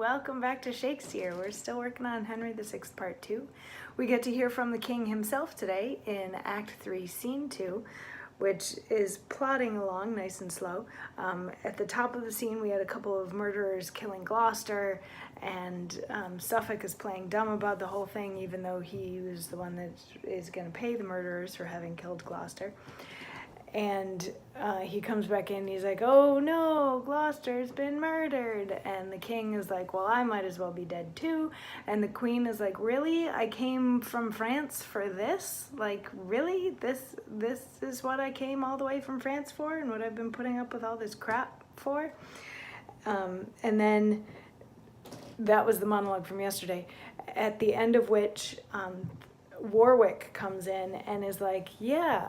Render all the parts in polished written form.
welcome back to Shakesyear. We're still working on Henry VI Part 2. We get to hear from the king himself today in Act 3, Scene 2, which is plodding along nice and slow. At the top of the scene, we had a couple of murderers killing Gloucester, and Suffolk is playing dumb about the whole thing, even though he was the one that is going to pay the murderers for having killed Gloucester. And he comes back in and he's like, oh no, Gloucester's been murdered. And the king is like, well, I might as well be dead too. And the queen is like, really? I came from France for this? Like, really? This is what I came all the way from France for, and what I've been putting up with all this crap for? And then that was the monologue from yesterday, at the end of which Warwick comes in and is like, yeah,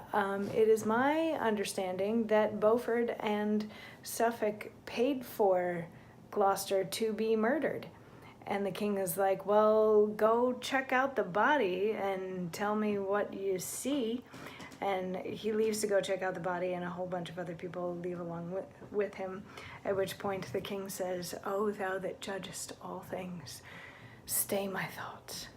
it is my understanding that Beaufort and Suffolk paid for Gloucester to be murdered. And the king is like, well, go check out the body and tell me what you see. And he leaves to go check out the body, and a whole bunch of other people leave along with him, at which point the king says, oh, thou that judgest all things, stay my thoughts.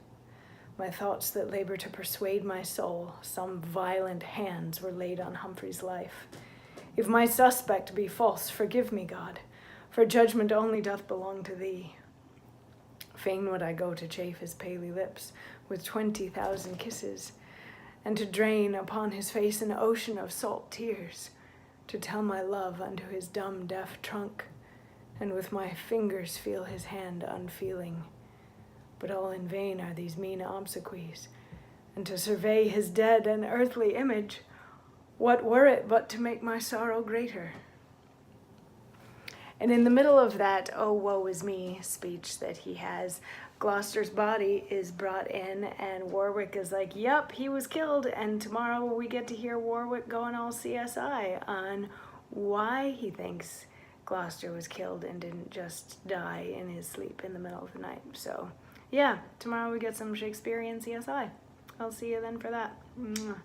My thoughts that labor to persuade my soul, some violent hands were laid on Humphrey's life. If my suspect be false, forgive me, God, for judgment only doth belong to thee. Fain would I go to chafe his paly lips with 20,000 kisses, and to drain upon his face an ocean of salt tears, to tell my love unto his dumb deaf trunk, and with my fingers feel his hand unfeeling. But all in vain are these mean obsequies, and to survey his dead and earthly image, what were it but to make my sorrow greater? And in the middle of that "oh, woe is me" speech that he has, Gloucester's body is brought in, and Warwick is like, yep, he was killed, and tomorrow we get to hear Warwick going all CSI on why he thinks Gloucester was killed and didn't just die in his sleep in the middle of the night. So yeah, tomorrow we get some Shakespearean CSI. I'll see you then for that. Mwah.